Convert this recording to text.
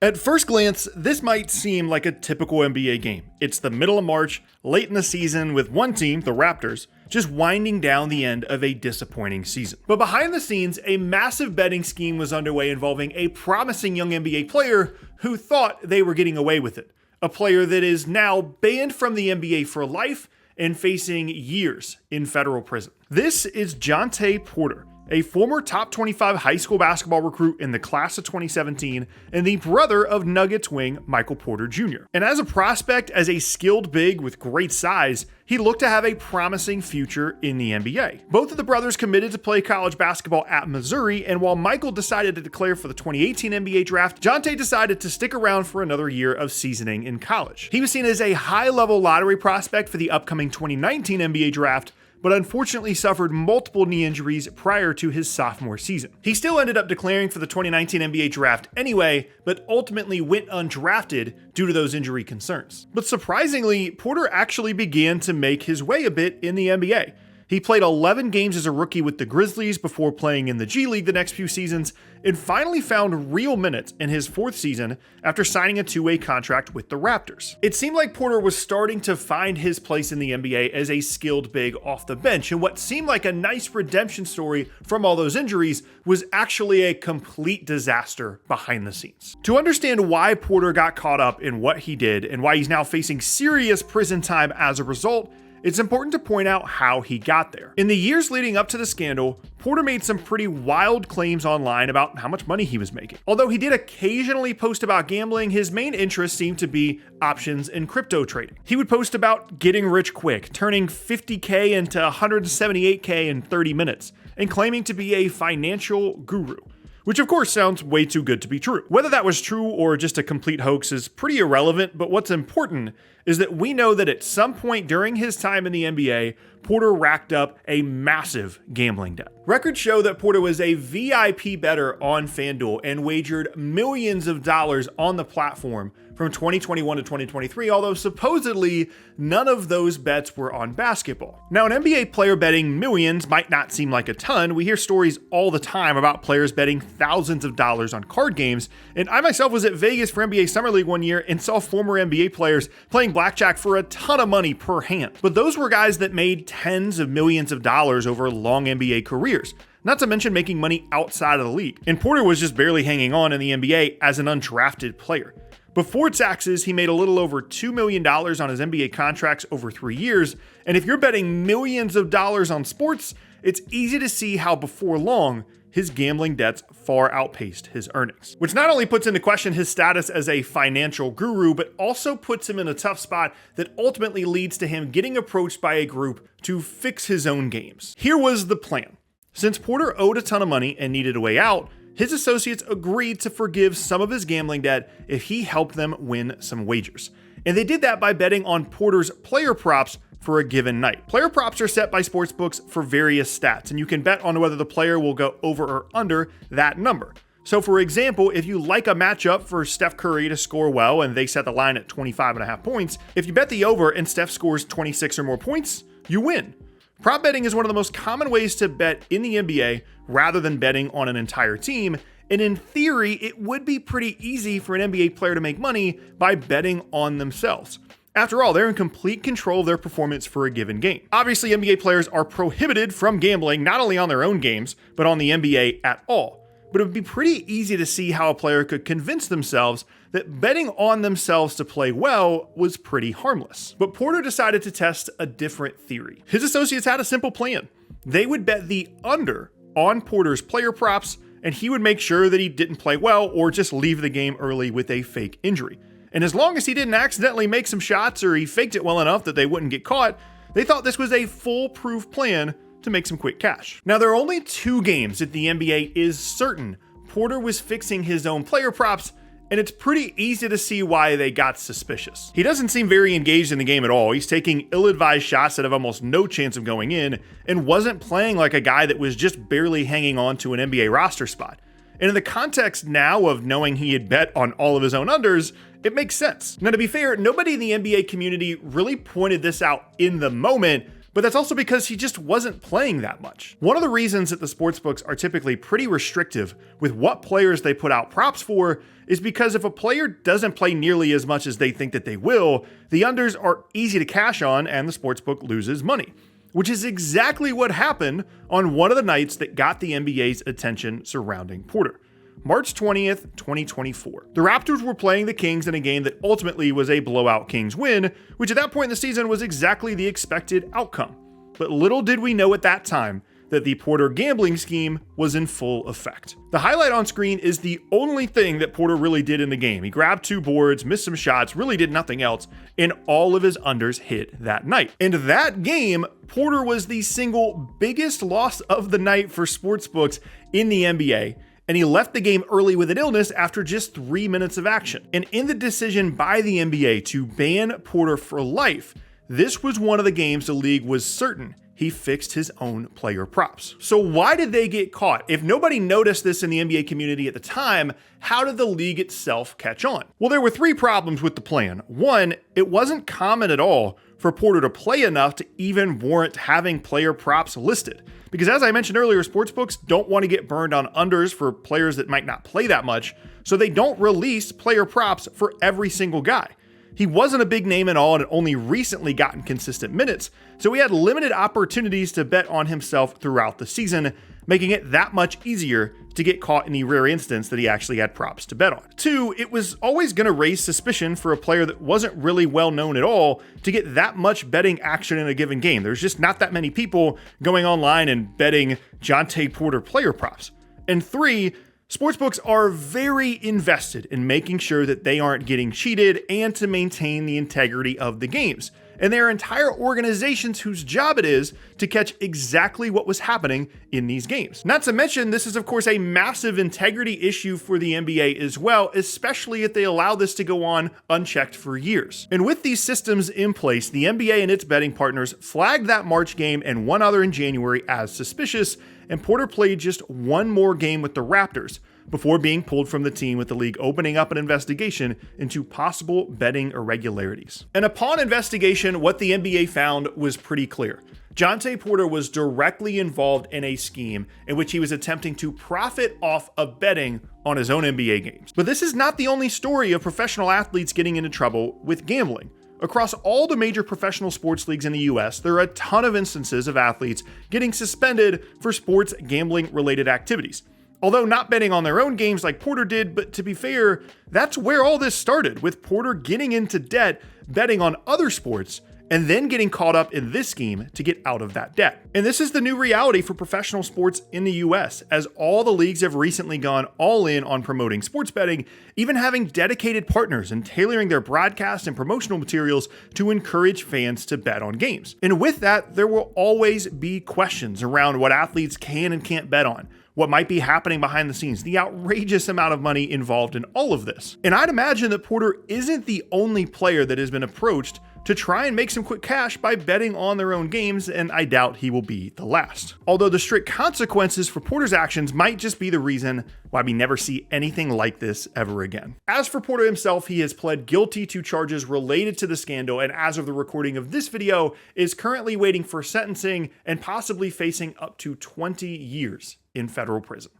At first glance, this might seem like a typical NBA game. It's the middle of March, late in the season, with one team, the Raptors, just winding down the end of a disappointing season. But behind the scenes, a massive betting scheme was underway involving a promising young NBA player who thought they were getting away with it. A player that is now banned from the NBA for life and facing years in federal prison. This is Jontay Porter, a former top 25 high school basketball recruit in the class of 2017 and the brother of Nuggets wing Michael Porter Jr. And as a prospect, as a skilled big with great size, he looked to have a promising future in the NBA. Both of the brothers committed to play college basketball at Missouri, and while Michael decided to declare for the 2018 NBA draft, Jontay decided to stick around for another year of seasoning in college. He was seen as a high-level lottery prospect for the upcoming 2019 NBA draft, but unfortunately suffered multiple knee injuries prior to his sophomore season. He still ended up declaring for the 2019 NBA draft anyway, but ultimately went undrafted due to those injury concerns. But surprisingly, Porter actually began to make his way a bit in the NBA. He played 11 games as a rookie with the Grizzlies before playing in the G League the next few seasons, and finally found real minutes in his fourth season after signing a two-way contract with the Raptors. It seemed like Porter was starting to find his place in the NBA as a skilled big off the bench, and what seemed like a nice redemption story from all those injuries was actually a complete disaster behind the scenes. To understand why Porter got caught up in what he did and why he's now facing serious prison time as a result, it's important to point out how he got there. In the years leading up to the scandal, Porter made some pretty wild claims online about how much money he was making. Although he did occasionally post about gambling, his main interest seemed to be options and crypto trading. He would post about getting rich quick, turning $50K into $178K in 30 minutes, and claiming to be a financial guru. Which of course sounds way too good to be true. Whether that was true or just a complete hoax is pretty irrelevant, but what's important is that we know that at some point during his time in the NBA, Porter racked up a massive gambling debt. Records show that Porter was a VIP bettor on FanDuel and wagered millions of dollars on the platform from 2021 to 2023, although supposedly none of those bets were on basketball. Now, an NBA player betting millions might not seem like a ton. We hear stories all the time about players betting thousands of dollars on card games, and I myself was at Vegas for NBA Summer League one year and saw former NBA players playing blackjack for a ton of money per hand. But those were guys that made tens of millions of dollars over long NBA careers, not to mention making money outside of the league. And Porter was just barely hanging on in the NBA as an undrafted player. Before taxes, he made a little over $2 million on his NBA contracts over 3 years, and if you're betting millions of dollars on sports, it's easy to see how before long, his gambling debts far outpaced his earnings. Which not only puts into question his status as a financial guru, but also puts him in a tough spot that ultimately leads to him getting approached by a group to fix his own games. Here was the plan. Since Porter owed a ton of money and needed a way out, his associates agreed to forgive some of his gambling debt if he helped them win some wagers. And they did that by betting on Porter's player props for a given night. Player props are set by sportsbooks for various stats, and you can bet on whether the player will go over or under that number. So for example, if you like a matchup for Steph Curry to score well and they set the line at 25.5 points, if you bet the over and Steph scores 26 or more points, you win. Prop betting is one of the most common ways to bet in the NBA rather than betting on an entire team, and in theory, it would be pretty easy for an NBA player to make money by betting on themselves. After all, they're in complete control of their performance for a given game. Obviously, NBA players are prohibited from gambling not only on their own games, but on the NBA at all. But it would be pretty easy to see how a player could convince themselves that betting on themselves to play well was pretty harmless. But Porter decided to test a different theory. His associates had a simple plan. They would bet the under on Porter's player props, and he would make sure that he didn't play well or just leave the game early with a fake injury. And as long as he didn't accidentally make some shots or he faked it well enough that they wouldn't get caught, they thought this was a foolproof plan to make some quick cash. Now, there are only 2 games that the NBA is certain Porter was fixing his own player props, and it's pretty easy to see why they got suspicious. He doesn't seem very engaged in the game at all. He's taking ill-advised shots that have almost no chance of going in, and wasn't playing like a guy that was just barely hanging on to an NBA roster spot. And in the context now of knowing he had bet on all of his own unders, it makes sense. Now, to be fair, nobody in the NBA community really pointed this out in the moment, But that's also because he just wasn't playing that much. One of the reasons that the sportsbooks are typically pretty restrictive with what players they put out props for is because if a player doesn't play nearly as much as they think that they will, the unders are easy to cash on and the sportsbook loses money. Which is exactly what happened on one of the nights that got the NBA's attention surrounding Porter. March 20th, 2024. The Raptors were playing the Kings in a game that ultimately was a blowout Kings win, which at that point in the season was exactly the expected outcome. But little did we know at that time that the Porter gambling scheme was in full effect. The highlight on screen is the only thing that Porter really did in the game. He grabbed 2 boards, missed some shots, really did nothing else, and all of his unders hit that night. And that game, Porter was the single biggest loss of the night for sportsbooks in the NBA. And he left the game early with an illness after just 3 minutes of action. And in the decision by the NBA to ban Porter for life, this was one of the games the league was certain he fixed his own player props. So why did they get caught? If nobody noticed this in the NBA community at the time, how did the league itself catch on? Well, there were 3 problems with the plan. 1, it wasn't common at all for Porter to play enough to even warrant having player props listed. Because as I mentioned earlier, sportsbooks don't want to get burned on unders for players that might not play that much, so they don't release player props for every single guy. He wasn't a big name at all and had only recently gotten consistent minutes, so he had limited opportunities to bet on himself throughout the season, making it that much easier to get caught in the rare instance that he actually had props to bet on. 2, it was always going to raise suspicion for a player that wasn't really well known at all to get that much betting action in a given game. There's just not that many people going online and betting Jontay Porter player props. And 3, sportsbooks are very invested in making sure that they aren't getting cheated and to maintain the integrity of the games. And there are entire organizations whose job it is to catch exactly what was happening in these games. Not to mention, this is of course a massive integrity issue for the NBA as well, especially if they allow this to go on unchecked for years. And with these systems in place, the NBA and its betting partners flagged that March game and one other in January as suspicious, and Porter played just one more game with the Raptors before being pulled from the team, with the league opening up an investigation into possible betting irregularities. And upon investigation, what the NBA found was pretty clear. Jontay Porter was directly involved in a scheme in which he was attempting to profit off of betting on his own NBA games. But this is not the only story of professional athletes getting into trouble with gambling. Across all the major professional sports leagues in the US, there are a ton of instances of athletes getting suspended for sports gambling-related activities. Although not betting on their own games like Porter did, but to be fair, that's where all this started, with Porter getting into debt, betting on other sports, and then getting caught up in this scheme to get out of that debt. And this is the new reality for professional sports in the US, as all the leagues have recently gone all in on promoting sports betting, even having dedicated partners and tailoring their broadcast and promotional materials to encourage fans to bet on games. And with that, there will always be questions around what athletes can and can't bet on, what might be happening behind the scenes, the outrageous amount of money involved in all of this. And I'd imagine that Porter isn't the only player that has been approached to try and make some quick cash by betting on their own games, and I doubt he will be the last. Although the strict consequences for Porter's actions might just be the reason why we never see anything like this ever again. As for Porter himself, he has pled guilty to charges related to the scandal, and as of the recording of this video, is currently waiting for sentencing and possibly facing up to 20 years in federal prison.